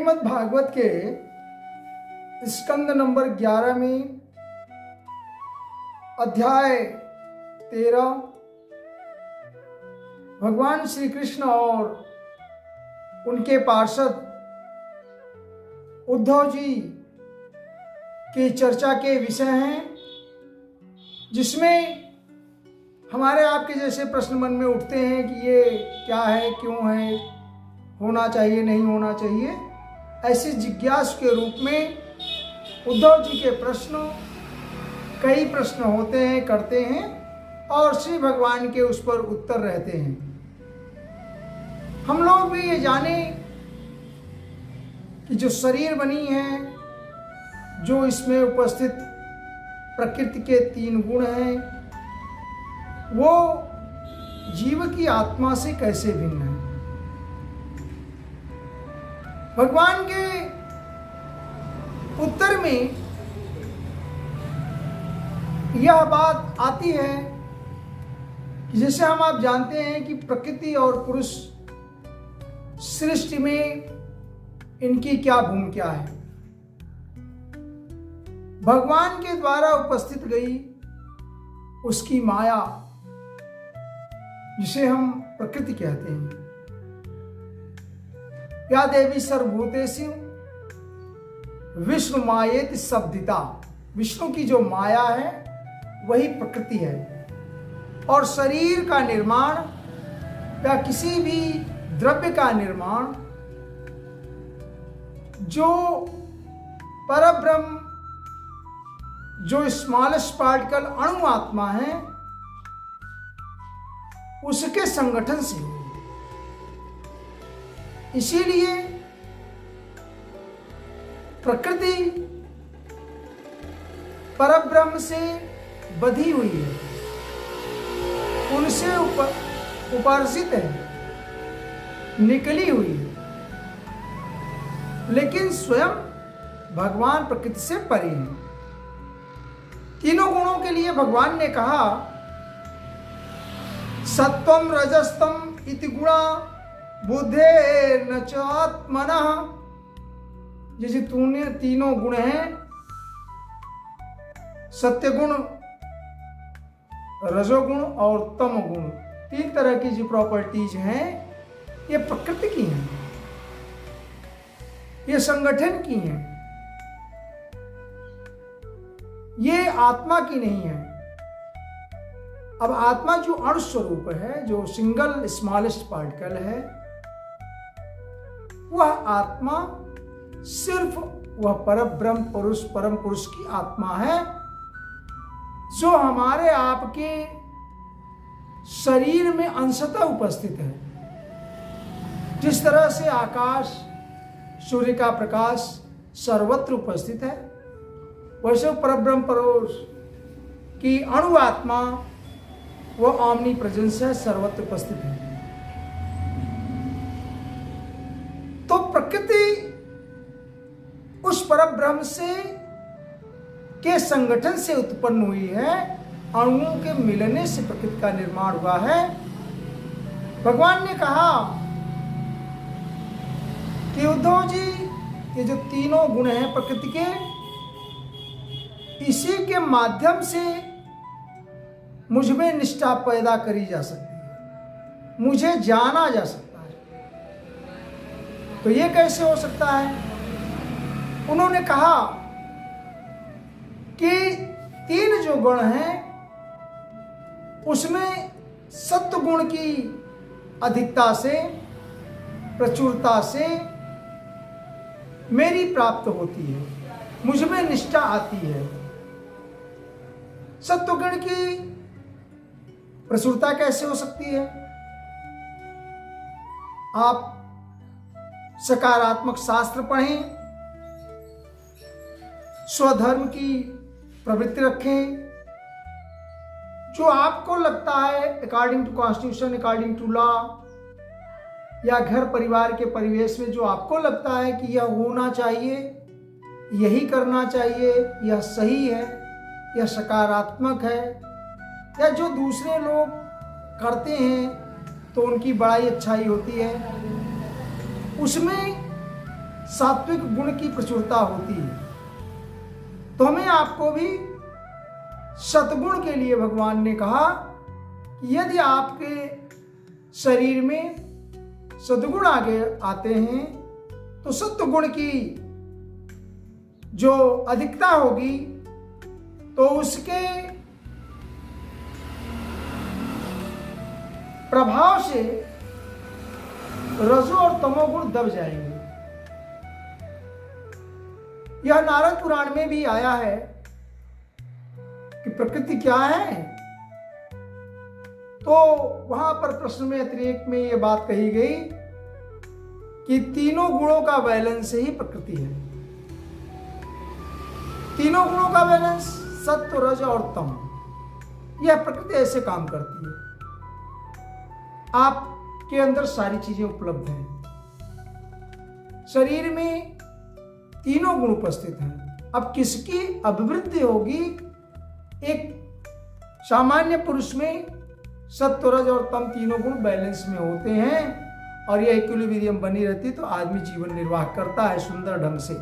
श्रीमद् भागवत के स्कंद नंबर 11 में अध्याय 13 भगवान श्री कृष्ण और उनके पार्षद उद्धव जी की चर्चा के विषय हैं, जिसमें हमारे आपके जैसे प्रश्न मन में उठते हैं कि ये क्या है, क्यों है, होना चाहिए, नहीं होना चाहिए। ऐसी जिज्ञास के रूप में उद्धव जी के कई प्रश्न होते हैं, करते हैं और श्री भगवान के उस पर उत्तर रहते हैं। हम लोग भी ये जाने कि जो शरीर बनी है, जो इसमें उपस्थित प्रकृति के 3 गुण हैं, वो जीव की आत्मा से कैसे भिन्न है। भगवान के उत्तर में यह बात आती है कि जैसे आप जानते हैं कि प्रकृति और पुरुष सृष्टि में इनकी क्या भूमिका है। भगवान के द्वारा उपस्थित गई उसकी माया, जिसे हम प्रकृति कहते हैं, या देवी सर्वभूतेषु विष्णु मायेति शब्दिता। विष्णु की जो माया है वही प्रकृति है। और शरीर का निर्माण या किसी भी द्रव्य का निर्माण जो परब्रह्म, जो स्मॉलेस्ट पार्टिकल अणु आत्मा है, उसके संगठन से हुई। इसीलिए प्रकृति परब्रह्म से बधी हुई है, उनसे उपार्जित है, निकली हुई है, लेकिन स्वयं भगवान प्रकृति से परे हैं। तीनों गुणों के लिए भगवान ने कहा सत्वम रजस्तम इति गुणा बुद्धे न च आत्मनः। जैसे तूने तीनों गुण हैं, सत्य गुण, रजोगुण और तम गुण, 3 तरह की जो प्रॉपर्टीज हैं, ये प्रकृति की हैं, ये संगठन की हैं, ये आत्मा की नहीं है। अब आत्मा जो अणु स्वरूप है, जो सिंगल स्मॉलेस्ट पार्टिकल है, वह आत्मा सिर्फ वह परब्रह्म पुरुष, परम पुरुष की आत्मा है, जो हमारे आपके शरीर में अंशतः उपस्थित है। जिस तरह से आकाश, सूर्य का प्रकाश सर्वत्र उपस्थित है, वैसे परब्रह्म पुरुष की अणु आत्मा वो ओमनी प्रेजेंस है, सर्वत्र उपस्थित है। तो प्रकृति उस परब्रह्म से के संगठन से उत्पन्न हुई है, अणुओं के मिलने से प्रकृति का निर्माण हुआ है। भगवान ने कहा कि उद्धव जी, ये जो तीनों गुण हैं प्रकृति के, इसी के माध्यम से मुझ में निष्ठा पैदा करी जा सकती है, मुझे जाना जा सकता है। तो ये कैसे हो सकता है? उन्होंने कहा कि 3 जो गुण हैं, उसमें सत्व गुण की अधिकता से, प्रचुरता से मेरी प्राप्त होती है, मुझ में निष्ठा आती है। सत्व गुण की प्रचुरता कैसे हो सकती है? आप सकारात्मक शास्त्र पढ़ें, स्वधर्म की प्रवृत्ति रखें, जो आपको लगता है according to constitution, according to law, या घर परिवार के परिवेश में जो आपको लगता है कि यह होना चाहिए, यही करना चाहिए, यह सही है, यह सकारात्मक है, या जो दूसरे लोग करते हैं तो उनकी बड़ाई अच्छाई होती है, उसमें सात्विक गुण की प्रचुरता होती है। तो हमें आपको भी सद्गुण के लिए भगवान ने कहा कि यदि आपके शरीर में सद्गुण आगे आते हैं तो सत्वगुण की जो अधिकता होगी तो उसके प्रभाव से रजो और तमोगुण दब जाएंगे। यह नारद पुराण में भी आया है कि प्रकृति क्या है। तो वहां पर प्रश्न में अतिरेक में यह बात कही गई कि तीनों गुणों का बैलेंस ही प्रकृति है। तीनों गुणों का बैलेंस सत्व, रज और तम, यह प्रकृति ऐसे काम करती है। आपके अंदर सारी चीजें उपलब्ध हैं, शरीर में तीनों गुण उपस्थित हैं। अब किसकी अभिवृद्धि होगी? एक सामान्य पुरुष में सत्व, रज और तम तीनों गुण बैलेंस में होते हैं और यह इक्विलिब्रियम बनी रहती तो आदमी जीवन निर्वाह करता है सुंदर ढंग से।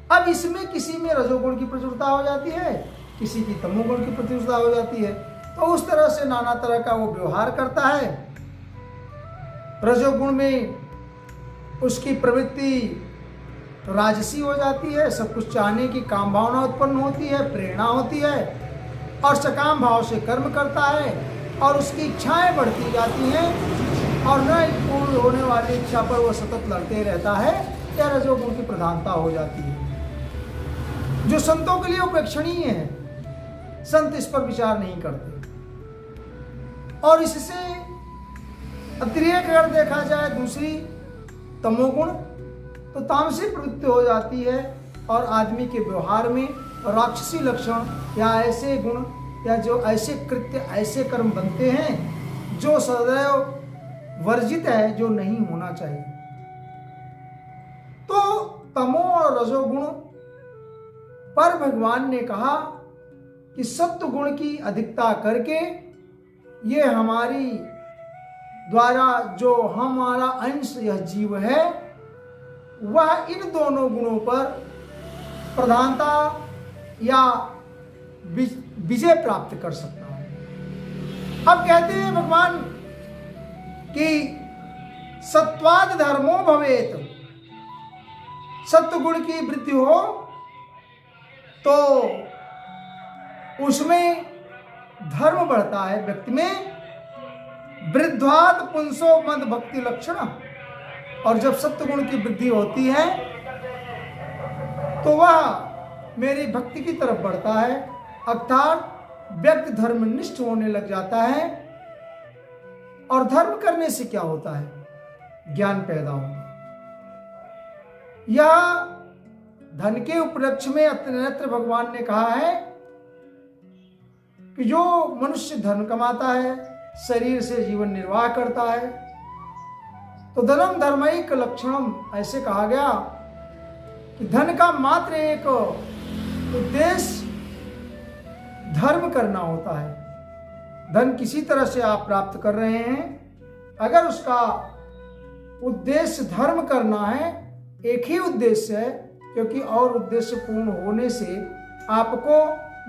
अब इसमें किसी में रजोगुण की प्रचुरता हो जाती है, किसी की तमोगुण की प्रचुरता हो जाती है, तो उस तरह से नाना तरह का वो व्यवहार करता है। रजोगुण में उसकी प्रवृत्ति राजसी हो जाती है, सब कुछ चाहने की काम भावना उत्पन्न होती है, प्रेरणा होती है और सकाम भाव से कर्म करता है और उसकी इच्छाएं बढ़ती जाती हैं और न पूर्ण होने वाली इच्छा पर वो सतत लड़ते रहता है। या रजोगुण की प्रधानता हो जाती है, जो संतों के लिए उपेक्षणीय है। संत इस पर विचार नहीं करते और इससे अतिरेक अगर देखा जाए दूसरी तमोगुण तो तामसी प्रवृत्ति हो जाती है और आदमी के व्यवहार में राक्षसी लक्षण या ऐसे गुण या जो ऐसे कृत्य ऐसे कर्म बनते हैं जो सदैव वर्जित है, जो नहीं होना चाहिए। तो तमो और रजोगुण पर भगवान ने कहा कि सत्व गुण की अधिकता करके ये हमारी द्वारा जो हमारा अंश यह जीव है वह इन दोनों गुणों पर प्रधानता या विजय प्राप्त कर सकता है। अब कहते हैं भगवान कि सत्वाद धर्मो भवेत, सत्व गुण की वृद्धि हो तो उसमें धर्म बढ़ता है व्यक्ति में। वृद्धात पुंसो मद भक्ति लक्षण, और जब सत्वगुण की वृद्धि होती है तो वह मेरी भक्ति की तरफ बढ़ता है, अर्थात व्यक्ति धर्मनिष्ठ होने लग जाता है। और धर्म करने से क्या होता है? ज्ञान पैदा होता है। यह धन के उपलक्ष्य में अन्यत्र भगवान ने कहा है कि जो मनुष्य धन कमाता है, शरीर से जीवन निर्वाह करता है, तो धनम धर्मैक लक्षणम, ऐसे कहा गया कि धन का मात्र एक उद्देश्य धर्म करना होता है। धन किसी तरह से आप प्राप्त कर रहे हैं, अगर उसका उद्देश्य धर्म करना है, एक ही उद्देश्य है, क्योंकि और उद्देश्य पूर्ण होने से आपको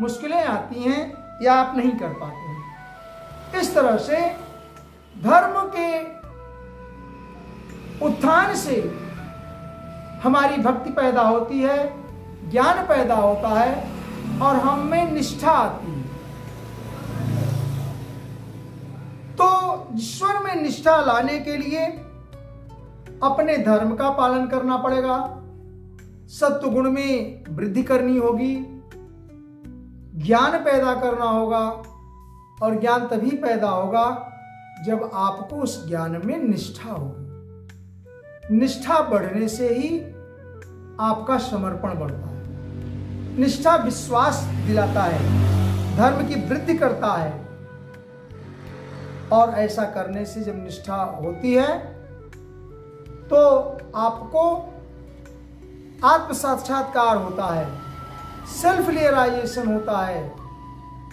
मुश्किलें आती हैं या आप नहीं कर पाते हैं। इस तरह से धर्म के उत्थान से हमारी भक्ति पैदा होती है, ज्ञान पैदा होता है और हम में निष्ठा आती है। तो ईश्वर में निष्ठा लाने के लिए अपने धर्म का पालन करना पड़ेगा, सत्व गुण में वृद्धि करनी होगी, ज्ञान पैदा करना होगा और ज्ञान तभी पैदा होगा जब आपको उस ज्ञान में निष्ठा होगी। निष्ठा बढ़ने से ही आपका समर्पण बढ़ता है। निष्ठा विश्वास दिलाता है, धर्म की वृद्धि करता है और ऐसा करने से जब निष्ठा होती है तो आपको आत्म साक्षात्कार होता है, सेल्फ रियलाइजेशन होता है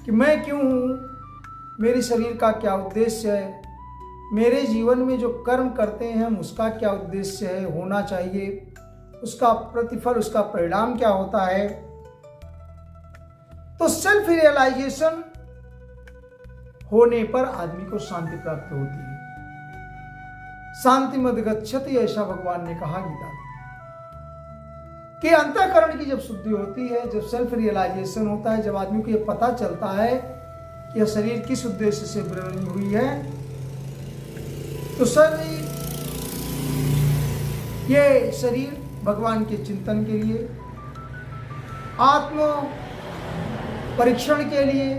कि मैं क्यों हूँ, मेरे शरीर का क्या उद्देश्य है, मेरे जीवन में जो कर्म करते हैं हम उसका क्या उद्देश्य है, होना चाहिए, उसका प्रतिफल, उसका परिणाम क्या होता है। तो सेल्फ रियलाइजेशन होने पर आदमी को शांति प्राप्त होती है। शांति मद गच्छति, ऐसा भगवान ने कहा गीता में कि अंतःकरण की जब शुद्धि होती है, जब सेल्फ रियलाइजेशन होता है, जब आदमी को यह पता चलता है कि यह शरीर किस उद्देश्य से बनी हुई है, तो ये शरीर भगवान के चिंतन के लिए, आत्म परीक्षण के लिए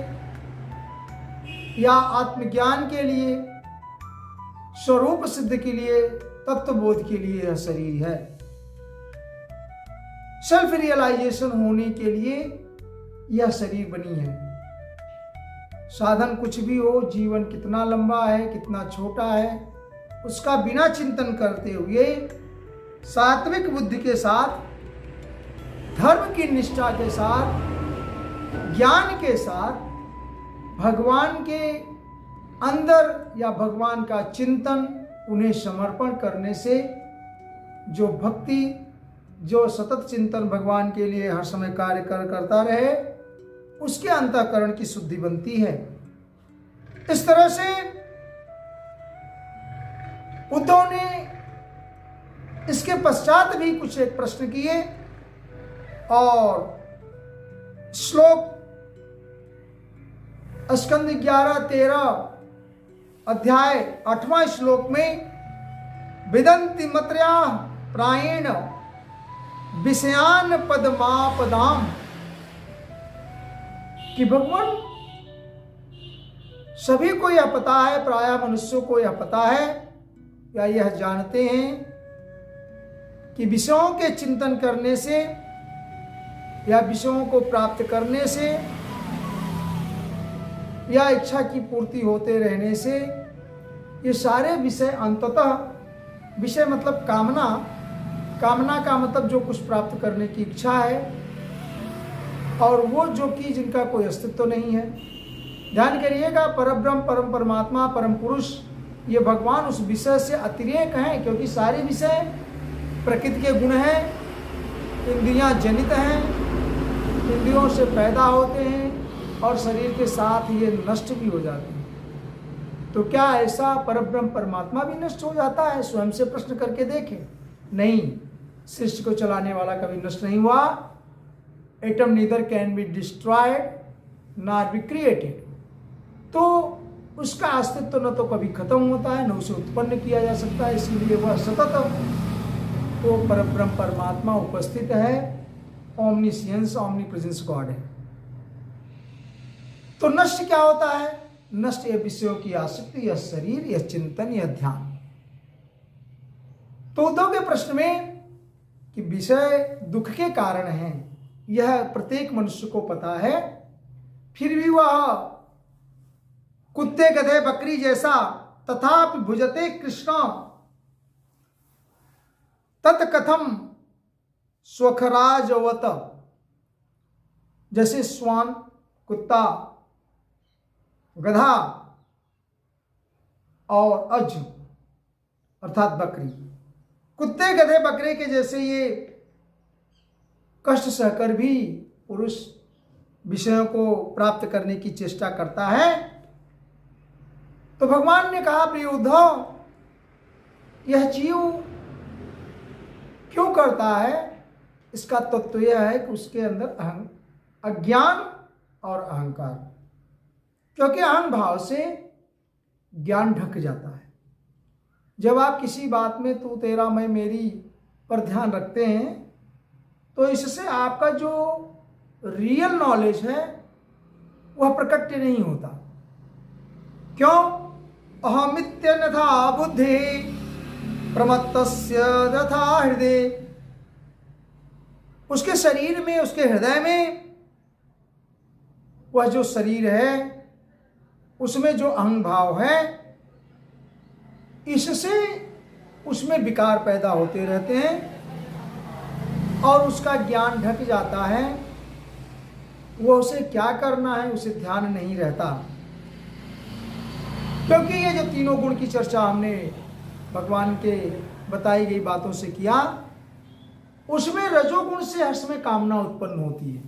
या आत्मज्ञान के लिए, स्वरूप सिद्ध के लिए, तत्वबोध के लिए यह शरीर है। सेल्फ रियलाइजेशन होने के लिए यह शरीर बनी है। साधन कुछ भी हो, जीवन कितना लंबा है, कितना छोटा है, उसका बिना चिंतन करते हुए सात्विक बुद्धि के साथ, धर्म की निष्ठा के साथ, ज्ञान के साथ भगवान के अंदर या भगवान का चिंतन, उन्हें समर्पण करने से जो भक्ति, जो सतत चिंतन भगवान के लिए हर समय कार्य करता रहे, उसके अंतःकरण की शुद्धि बनती है। इस तरह से उद्धव ने इसके पश्चात भी कुछ एक प्रश्न किए और श्लोक स्कंद 11-13 अध्याय 8वां श्लोक में विदन्ति मत्र्या प्रायेण विषयान पदमापदाम, कि भगवान सभी को यह पता है, प्रायः मनुष्यों को यह पता है या यह जानते हैं कि विषयों के चिंतन करने से या विषयों को प्राप्त करने से या इच्छा की पूर्ति होते रहने से ये सारे विषय अंततः, विषय मतलब कामना, कामना का मतलब जो कुछ प्राप्त करने की इच्छा है, और वो जो कि जिनका कोई अस्तित्व नहीं है। ध्यान करिएगा, परब्रह्म, परम परमात्मा, परम पुरुष, ये भगवान उस विषय से अतिरेक हैं, क्योंकि सारे विषय प्रकृति के गुण हैं, इंद्रियां जनित हैं, इंद्रियों से पैदा होते हैं और शरीर के साथ ये नष्ट भी हो जाते हैं। तो क्या ऐसा परब्रह्म परमात्मा भी नष्ट हो जाता है? स्वयं से प्रश्न करके देखें। नहीं, सृष्टि को चलाने वाला कभी नष्ट नहीं हुआ। Atom neither can be destroyed not be created. तो उसका अस्तित्व न तो कभी खत्म होता है, न उसे उत्पन्न किया जा सकता है, इसलिए वह सतत तो परब्रह्म परमात्मा उपस्थित है, ओमनीसियंस, ओमनीप्रेजेंस गॉड है। तो नष्ट क्या होता है? नष्ट यह विषयों की आसक्ति, यह शरीर, यह चिंतन, यह ध्यान। तो उद्धव के प्रश्न में कि विषय दुख के कारण हैं, यह प्रत्येक मनुष्य को पता है, फिर भी वह कुत्ते गधे बकरी जैसा तथापि भुजते कृष्ण तत्कथम स्वखराजवत, जैसे श्वान, कुत्ता, गधा और अज अर्थात बकरी, कुत्ते गधे बकरे के जैसे ये कष्ट सहकर भी पुरुष विषयों को प्राप्त करने की चेष्टा करता है। तो भगवान ने कहा, प्रिय उद्धव, यह जीव क्यों करता है? इसका तत्व यह है कि उसके अंदर अज्ञान और अहंकार, क्योंकि अहंग भाव से ज्ञान ढक जाता है। जब आप किसी बात में तू तेरा मैं मेरी पर ध्यान रखते हैं, तो इससे आपका जो रियल नॉलेज है वह प्रकट नहीं होता। क्यों? अहमित्यन्यथा बुद्धि प्रमत्तस्य तथा हृदय, उसके शरीर में, उसके हृदय में वह जो शरीर है उसमें जो अहंग भाव है, इससे उसमें विकार पैदा होते रहते हैं और उसका ज्ञान ढक जाता है। वो उसे क्या करना है उसे ध्यान नहीं रहता। क्योंकि ये जो तीनों गुण की चर्चा हमने भगवान के बताई गई बातों से किया, उसमें रजोगुण से हर्ष में कामना उत्पन्न होती है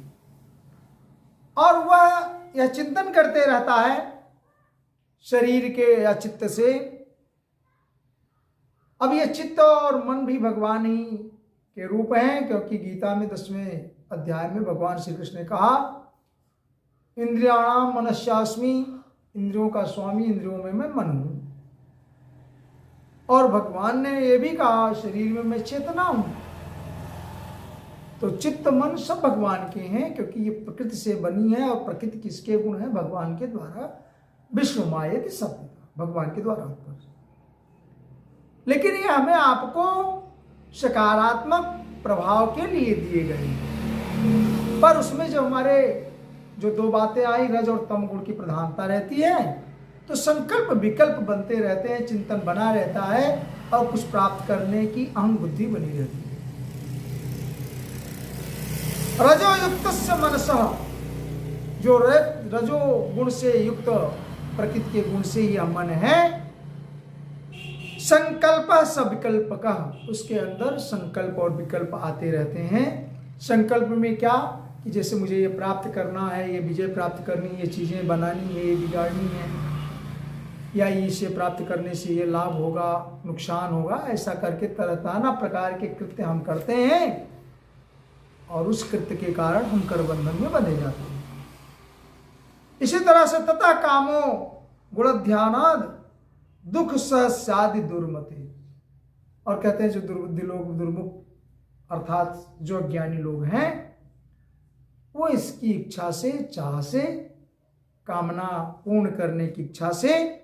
और वह यह चिंतन करते रहता है शरीर के या चित्त से। अब यह चित्त और मन भी भगवान ही के रूप हैं, क्योंकि गीता में 10वें अध्याय में भगवान श्री कृष्ण ने कहा, इंद्रियाणाम मनस्यास्मि, इंद्रियों का स्वामी, इंद्रियों में मैं मन हूं। और भगवान ने यह भी कहा, शरीर में मैं चेतना हूं। तो चित्त मन सब भगवान के हैं, क्योंकि ये प्रकृति से बनी है और प्रकृति किसके गुण है? भगवान के द्वारा विश्व मायेति सब, भगवान के द्वारा उत्पन्न। लेकिन ये हमें आपको सकारात्मक प्रभाव के लिए दिए गए हैं, पर उसमें जो हमारे जो दो बातें आई, रज और तम गुण की प्रधानता रहती है, तो संकल्प विकल्प बनते रहते हैं, चिंतन बना रहता है और कुछ प्राप्त करने की अहम बुद्धि बनी रहती है। रजोयुक्त मनसः, जो रजो गुण से युक्त प्रकृति के गुण से यह मन है, संकल्प सविकल्प का, उसके अंदर संकल्प और विकल्प आते रहते हैं। संकल्प में क्या कि जैसे मुझे ये प्राप्त करना है, ये विजय प्राप्त करनी है, ये चीज़ें बनानी है, ये बिगाड़नी है, या इसे प्राप्त करने से ये लाभ होगा, नुकसान होगा, ऐसा करके तरह नाना प्रकार के कृत्य हम करते हैं और उस कृत्य के कारण हम कर्मबंधन में बंधे जाते हैं। इसी तरह से तथा कामो गुणध्यानाद दुख सहस्यादि दुर्मति, और कहते हैं जो दुर्बुद्धि लोग, दुर्मुख अर्थात जो अज्ञानी लोग हैं, वो इसकी इच्छा से, चाह से, कामना पूर्ण करने की इच्छा से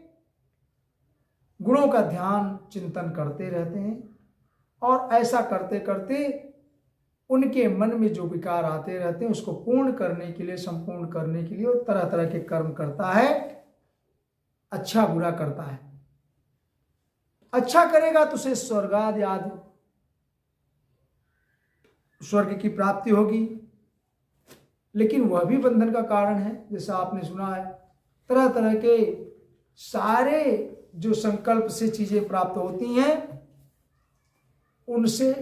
गुणों का ध्यान चिंतन करते रहते हैं और ऐसा करते करते उनके मन में जो विकार आते रहते हैं उसको पूर्ण करने के लिए, संपूर्ण करने के लिए वो तरह तरह के कर्म करता है, अच्छा बुरा करता है। अच्छा करेगा तो उसे स्वर्गादि आदि स्वर्ग की प्राप्ति होगी, लेकिन वह भी बंधन का कारण है। जैसा आपने सुना है, तरह तरह के सारे जो संकल्प से चीजें प्राप्त होती हैं, उनसे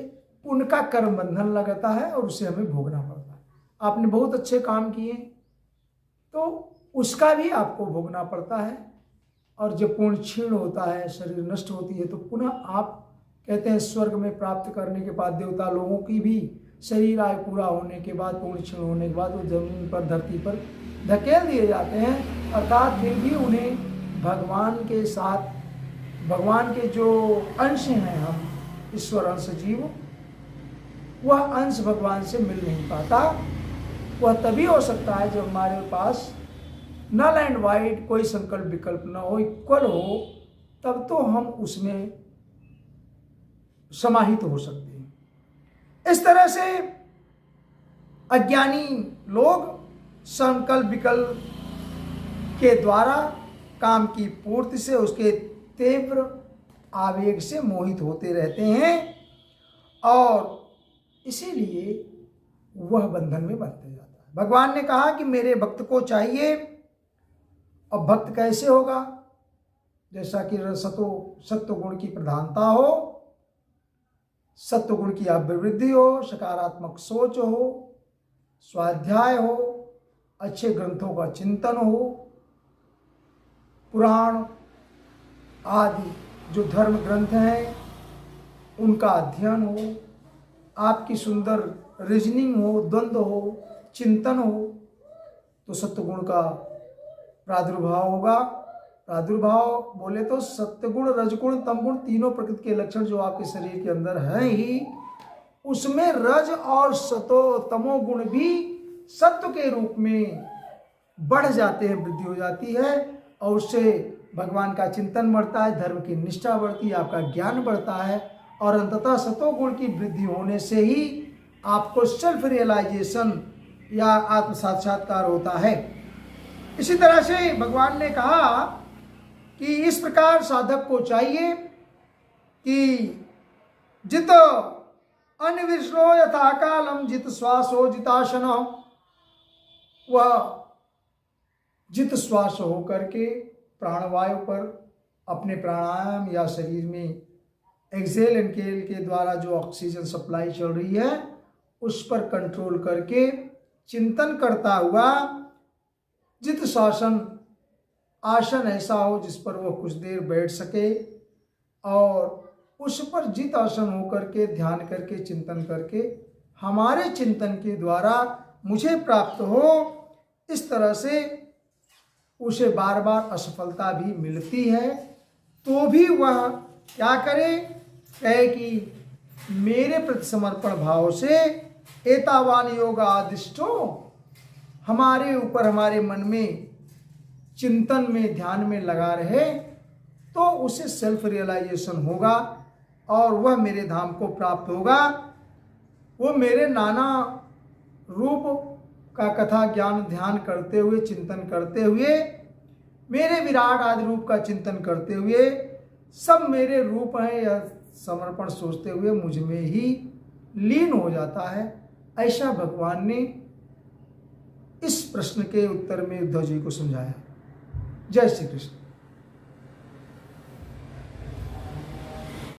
उनका कर्म बंधन लगता है और उसे हमें भोगना पड़ता है। आपने बहुत अच्छे काम किए तो उसका भी आपको भोगना पड़ता है, और जब पूर्ण क्षीण होता है, शरीर नष्ट होती है, तो पुनः आप कहते हैं स्वर्ग में प्राप्त करने के बाद देवता लोगों की भी शरीर आयु पूरा होने के बाद, पूर्ण क्षीण होने के बाद वो जमीन पर, धरती पर धकेल दिए जाते हैं। अर्थात फिर भी उन्हें भगवान के साथ, भगवान के जो अंश हैं हम, ईश्वर अंश जीव, वह अंश भगवान से मिल नहीं पाता। वह तभी हो सकता है जब हमारे पास नल एंड वाइड कोई संकल्प विकल्प न हो, इक्वल हो, तब तो हम उसमें समाहित हो सकते हैं। इस तरह से अज्ञानी लोग संकल्प विकल्प के द्वारा काम की पूर्ति से, उसके तीव्र आवेग से मोहित होते रहते हैं और इसीलिए वह बंधन में बंधते जाता है। भगवान ने कहा कि मेरे भक्त को चाहिए, और भक्त कैसे होगा? जैसा कि सत्व गुण की प्रधानता हो, सत्व गुण की अभिवृद्धि हो, सकारात्मक सोच हो, स्वाध्याय हो, अच्छे ग्रंथों का चिंतन हो, पुराण आदि जो धर्म ग्रंथ हैं उनका अध्ययन हो, आपकी सुंदर रीजनिंग हो, द्वंद्व हो, चिंतन हो, तो सत्वगुण का प्रादुर्भाव होगा। प्रादुर्भाव बोले तो सत्वगुण, रजगुण, तमगुण, तीनों प्रकृति के लक्षण जो आपके शरीर के अंदर हैं ही, उसमें रज और सतो तमो गुण भी सत्व के रूप में बढ़ जाते हैं, वृद्धि हो जाती है, और उससे भगवान का चिंतन बढ़ता है, धर्म की निष्ठा बढ़ती है, आपका ज्ञान बढ़ता है, और अंततः सतोगुण की वृद्धि होने से ही आपको सेल्फ रियलाइजेशन या आत्म साक्षात्कार होता है। इसी तरह से भगवान ने कहा कि इस प्रकार साधक को चाहिए कि जित अनिविष्णो यथा कालम जित श्वासो जिताशन, वह जित श्वास होकर के प्राणवायु पर अपने प्राणायाम या शरीर में एक्सेल इनहेल के द्वारा जो ऑक्सीजन सप्लाई चल रही है उस पर कंट्रोल करके चिंतन करता हुआ जित शासन आसन ऐसा हो जिस पर वो कुछ देर बैठ सके और उस पर जित आसन होकर के ध्यान करके चिंतन करके हमारे चिंतन के द्वारा मुझे प्राप्त हो, इस तरह से उसे बार बार असफलता भी मिलती है तो भी वह क्या करे, कहे कि मेरे प्रति समर्पण भाव से एतावान योग आदिष्टो, हमारे ऊपर हमारे मन में चिंतन में ध्यान में लगा रहे तो उसे सेल्फ रियलाइजेशन होगा और वह मेरे धाम को प्राप्त होगा। वो मेरे नाना रूप का कथा ज्ञान ध्यान करते हुए चिंतन करते हुए मेरे विराट आदि रूप का चिंतन करते हुए सब मेरे रूप हैं यह समर्पण सोचते हुए मुझ में ही लीन हो जाता है। ऐसा भगवान ने इस प्रश्न के उत्तर में उद्धव जी को समझाया। जय श्री कृष्ण।